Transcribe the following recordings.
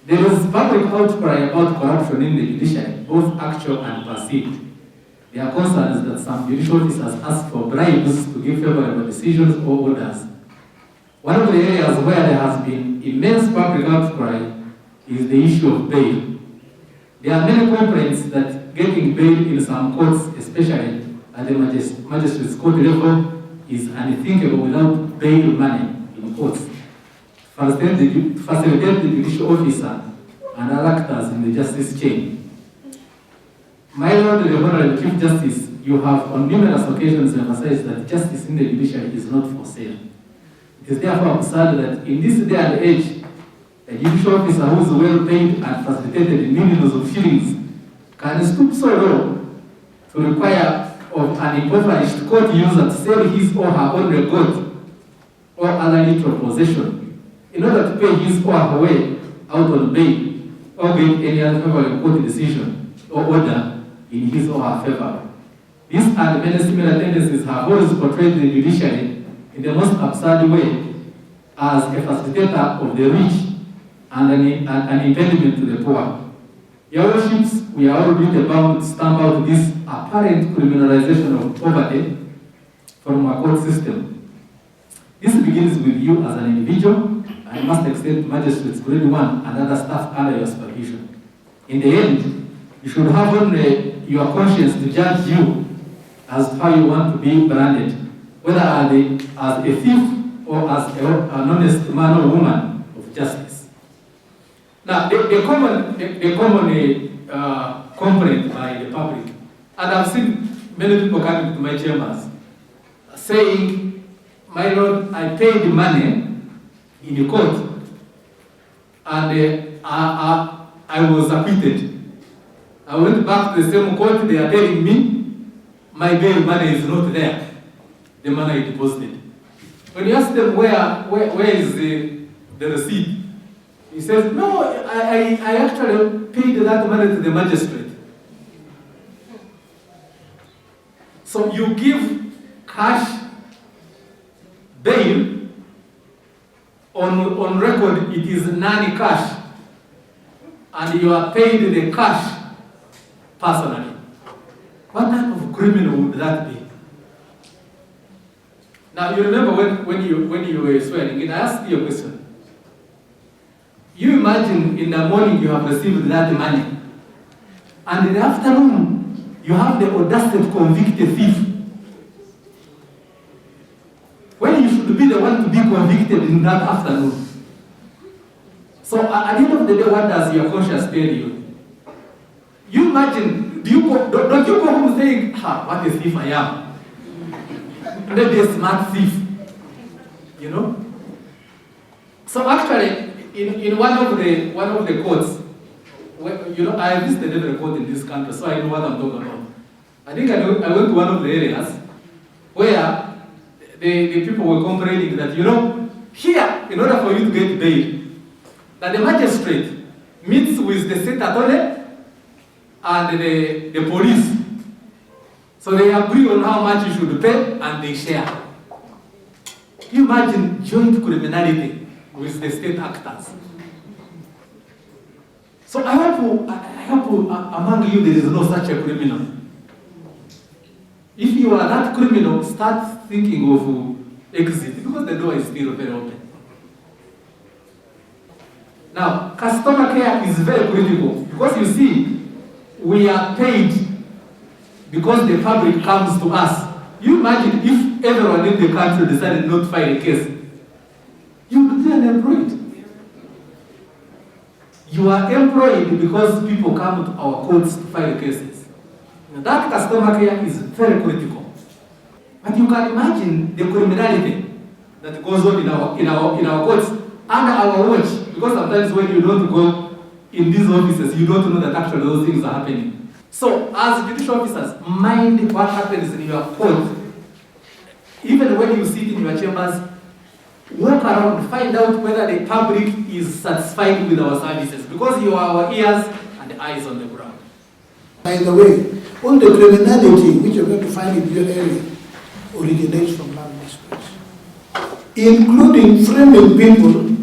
There is public outcry about corruption in the judiciary, both actual and perceived. There are concerns that some judicial officers ask for bribes to give favorable decisions or orders. One of the areas where there has been immense public outcry is the issue of bail. There are many complaints that getting bail in some courts, especially at the magistrates court level, is unthinkable without bail money in courts. To facilitate the judicial officer and other actors in the justice chain. My Lord, the Honorable Chief Justice, you have on numerous occasions emphasized that justice in the judiciary is not for sale. It is therefore absurd that in this day and age, a judicial officer who is well paid and facilitated in millions of shillings can stoop so low to require of an impoverished court user to sell his or her own record or other literal possession in order to pay his or her way out on bail or get any unfavorable court decision or order in his or her favor. These and many similar tendencies have always portrayed the judiciary in the most absurd way as a facilitator of the rich and an impediment to the poor. Your Worships, we are all duty bound to stamp out this apparent criminalization of poverty from our court system. This begins with you as an individual, and must extend to magistrates, grade 1, and other staff under your supervision. In the end, you should have only your conscience to judge you as to how you want to be branded, whether as a thief or as an honest man or woman of justice. Now, the common complaint by the public, and I've seen many people coming to my chambers saying, my Lord, I paid money in the court and I was acquitted. I went back to the same court, they are telling me my bail money is not there, the money I deposited. When you ask them where is the receipt, he says, no, I actually paid that money to the magistrate. So you give cash bail, on record it is non-cash, and you are paid the cash personally. What type of criminal would that be? Now you remember when you were swearing, and I asked you a question. You imagine in the morning you have received that money, and in the afternoon you have the audacity to convict a thief. When you should be the one to be convicted in that afternoon. So at the end of the day, what does your conscience tell you? You imagine, don't you go home saying, what a thief I am? Maybe a smart thief. You know? So actually, in one of the courts, I visited every court in this country, so I know what I'm talking about. I think I went to one of the areas where the people were complaining that, here, in order for you to get bail, that the magistrate meets with the state attorney and the police. So they agree on how much you should pay and they share. Can you imagine joint criminality with the state actors? So I hope among you there is no such a criminal. If you are that criminal, start thinking of exit, because the door is still very open. Now, customer care is very critical, because you see, we are paid because the public comes to us. You imagine if everyone in the country decided not to file a case, you would be unemployed. You are employed because people come to our courts to file cases. That customer care is very critical. But you can imagine the criminality that goes on in our courts under our watch. Because sometimes when you don't go in these offices, you don't know that actually those things are happening. So as judicial officers, mind what happens in your court. Even when you sit in your chambers, walk around, find out whether the public is satisfied with our services. Because you are our ears and eyes on the ground. By the way, all the criminality which you're going to find in your area originates from non-disputes, including framing people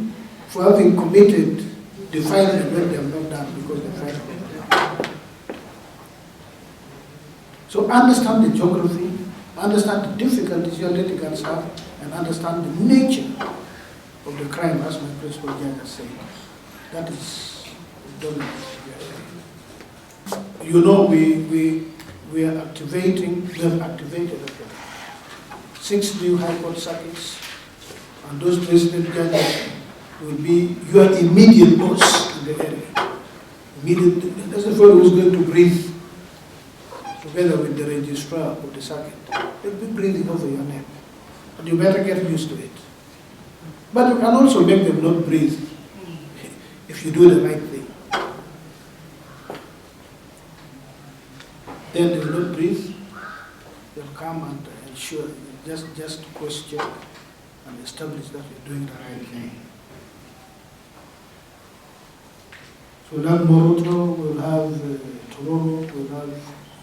for having committed define and when they have not done because they find them. So understand the geography, understand the difficulties your litigants have, and understand the nature of the crime, as my principal judge has said. That is the dominant. You know, we are activating, we have activated 6 new High Court circuits, and those president judges will be your immediate boss in the area. Immediate, that's the fellow who's going to breathe together with the registrar of the circuit. They'll be breathing over your neck, and you better get used to it. But you can also make them not breathe if you do the right thing. Then they will not breathe. They'll come and ensure, just cross-check and establish that you're doing the right thing. So now Moroto will have Tororo, we'll have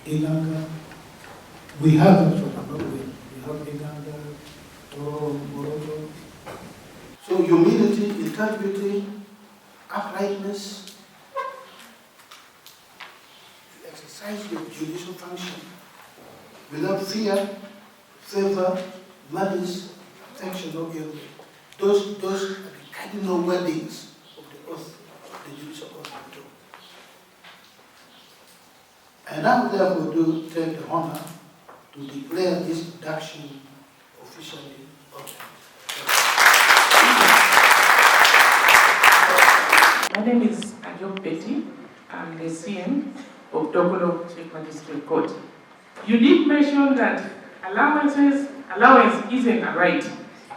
Iganga. We have it, but not we. We have Iganga, Tororo, Moroto. So humility, integrity, uprightness, exercise your judicial function without fear, favor, malice, affection, or guilt. Those are the cardinal wordings of the oath, the judicial oath. And I would therefore take the honor to declare this induction officially open. My name is Ajok Betty. I'm the CM of Mukono Chief Magistrate Court. You did mention that allowance isn't a right.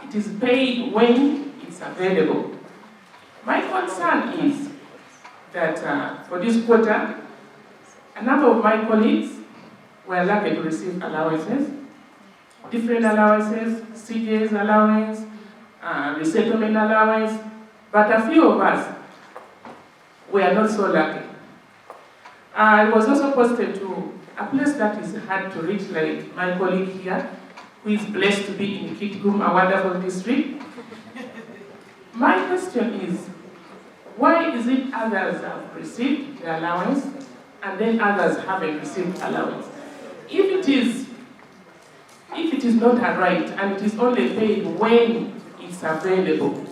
It is paid when it's available. My concern is that for this quarter, a number of my colleagues were lucky to receive allowances, different allowances, CJ's allowance, resettlement allowance, but a few of us were not so lucky. I was also posted to a place that is hard to reach, like my colleague here, who is blessed to be in Kitgum, a wonderful district. My question is, why is it others have received the allowance and then others haven't received allowance? If it is not a right and it is only paid when it's available,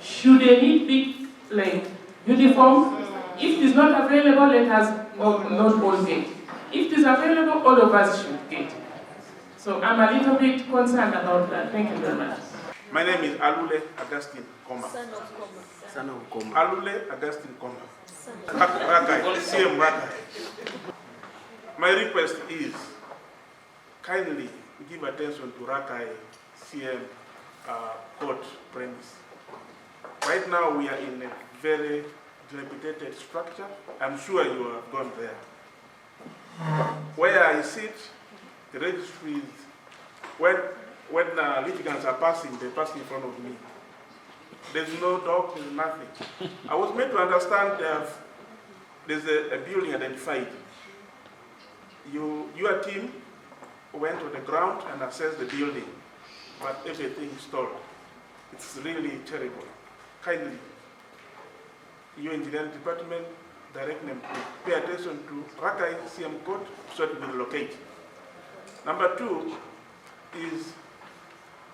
should it be like uniform? If it is not available, let us not all get. If it is available, all of us should get. So I'm a little bit concerned about that. Thank you very much. My name is Alule Augustine Koma. Son of Koma. Alule Augustine Koma. Rakai, CM Rakai. My request is kindly give attention to Rakai CM court premise. Right now we are in a very dilapidated structure. I'm sure you have gone there. Where I sit, the registries, when litigants are passing, they pass in front of me. There's no dog, there's nothing. I was made to understand there's a building identified. Your team went to the ground and assessed the building, but everything is stalled. It's really terrible. Kindly, your engineering department, direct them to pay attention to Rakai CM Court so it will locate. Number 2 is,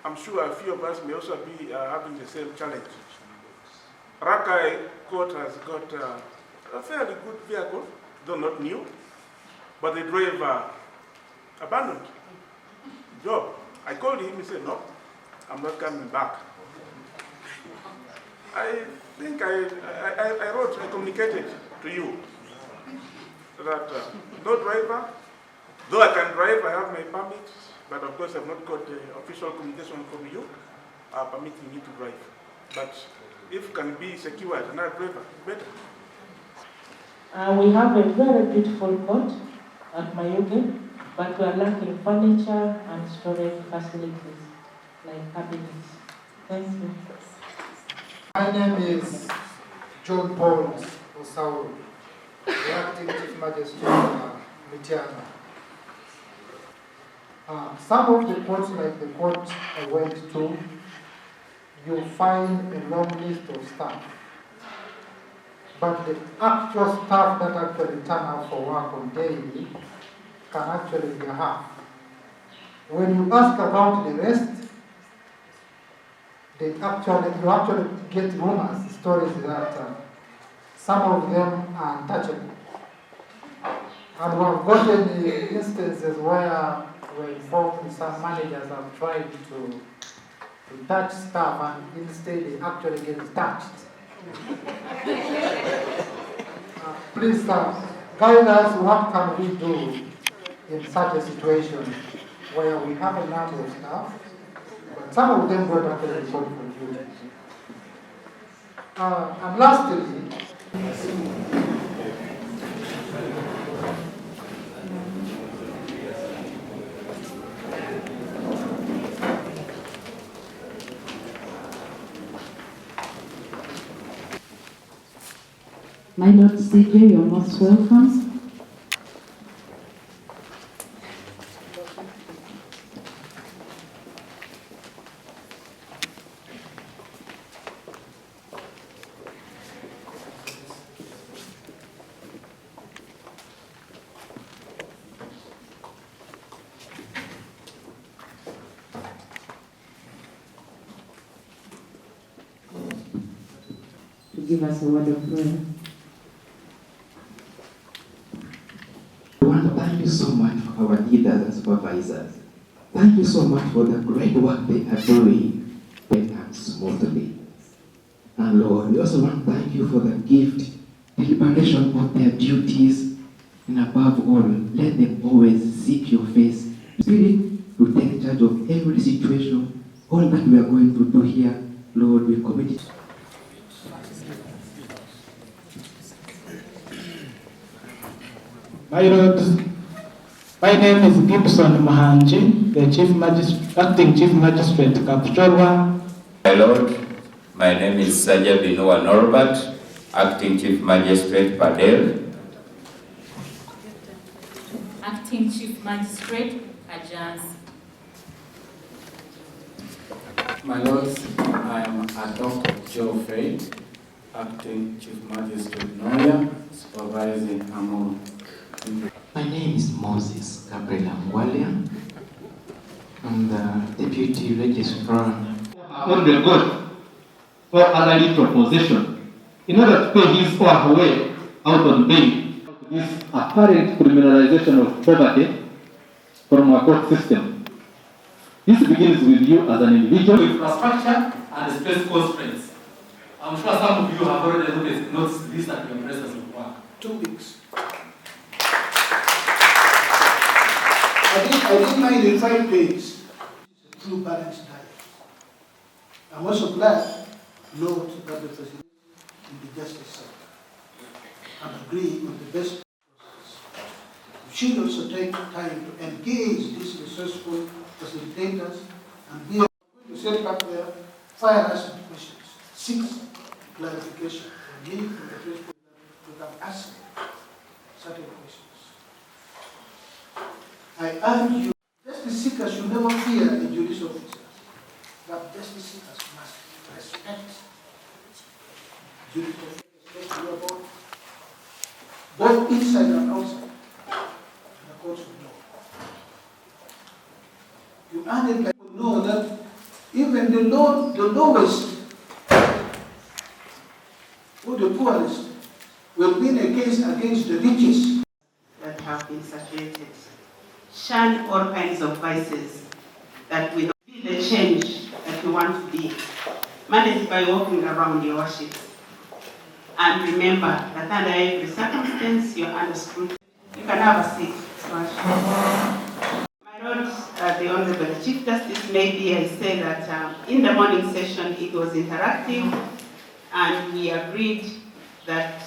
I'm sure a few of us may also be having the same challenge. Rakai Court has got a fairly good vehicle, though not new, but the driver abandoned the job. I called him, he said, no, I'm not coming back. I think I communicated to you that no driver, though I can drive, I have my permit, but of course I've not got the official communication from you permitting me to drive. But if can be secured, another driver, better. We have a very beautiful court at Mayuge, but we are lacking furniture and storage facilities like cabinets. Thank you. My name is John Paul Osauro, the acting Chief Magistrate of Mitiana. Some of the courts, like the court I went to, you find a long list of staff. but the actual staff that actually turn out for work on daily can actually be half. When you ask about the rest, you actually get rumors, stories that some of them are untouchable. And we have gotten instances where we're informed some managers have tried to touch staff and instead they actually get touched. Please, guide us, what can we do in such a situation where we have a number of staff, but some of them don't actually report for duty. And lastly, My Lord CJ, you're most welcome. To give us a word of prayer. I want to thank you so much for our leaders and supervisors. Thank you so much for the great work they are doing smoothly. And Lord, we also want to thank you for the gift, deliberation of their duties, and above all, let them always seek your face. Spirit, to take charge of every situation, all that we are going to do here, Lord, we commit it. My Lord, my name is Gibson Mahanji, the Acting Chief Magistrate, Kapchorwa. My Lord, my name is Saja Binua Norbert, Acting Chief Magistrate, Padel. Acting Chief Magistrate, Ajans. My Lords, I am Dr. Joe Fay, Acting Chief Magistrate Noya, supervising Amur. My name is Moses Gabriel Amwalia. I'm the Deputy Registrar. On the boat or other little possession in order to pay his or her way out on bail. This apparent criminalization of poverty from our court system. This begins with you as an individual. Infrastructure and space constraints. I'm sure some of you have already noticed this at your places of work. 2 weeks. I didn't mind in 5 days. It's a true balanced diet. I'm also glad, Lord, that the facility in the justice sector and agree on the best process. We should also take time to engage these resourceful facilitators and be able to set up there, fire us with questions, seek clarification, and leave from the place we can ask certain questions. I urge you, justice seekers should never fear the judicial officers, but justice seekers must respect judicial officers, both inside and outside the courts of law. You added like you know that even the lowest or the poorest will win a case against the richest that have been saturated. Shun all kinds of vices that will be the change that you want to be. Managed by walking around your worship. And remember that under every circumstance you're under scrutiny. You can have a seat. My Lord, the Honorable Chief Justice, maybe I say that in the morning session it was interactive and we agreed that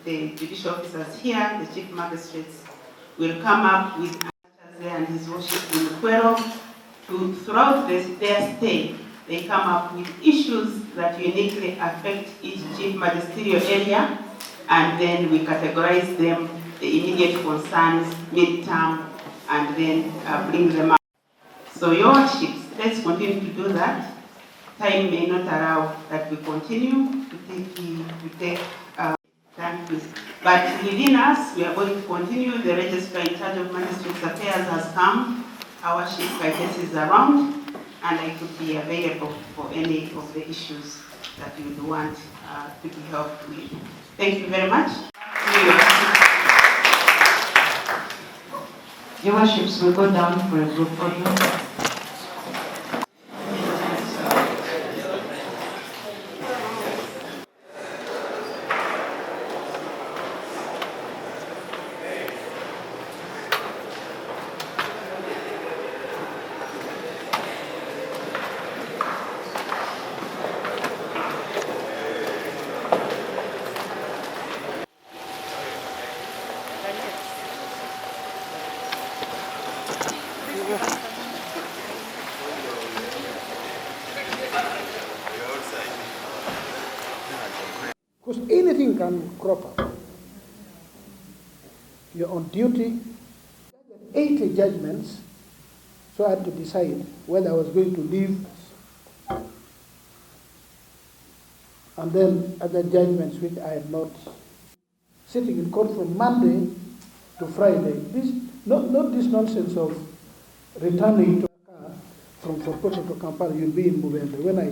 the judicial officers here, the Chief Magistrates, will come up with answers and His Worship in Mukono to, throughout their stay, they come up with issues that uniquely affect each chief magisterial area, and then we categorize them, the immediate concerns, mid-term, and then bring them up. So your worships, let's continue to do that. time may not allow that we continue to take thank you. But within us, we are going to continue. The registrar in charge of magistrates affairs has come. Our chief magistrate is around, and I could be available for any of the issues that you would want to be helped with. Thank you very much. Your worships will go down for a group photo. Because anything can crop up. You're on duty. 80 judgments, so I had to decide whether I was going to leave. And then other judgments which I had not. Sitting in court from Monday to Friday. This, not this nonsense of returning to from Fort Portal to Kampala, you'll be in Mubende. When I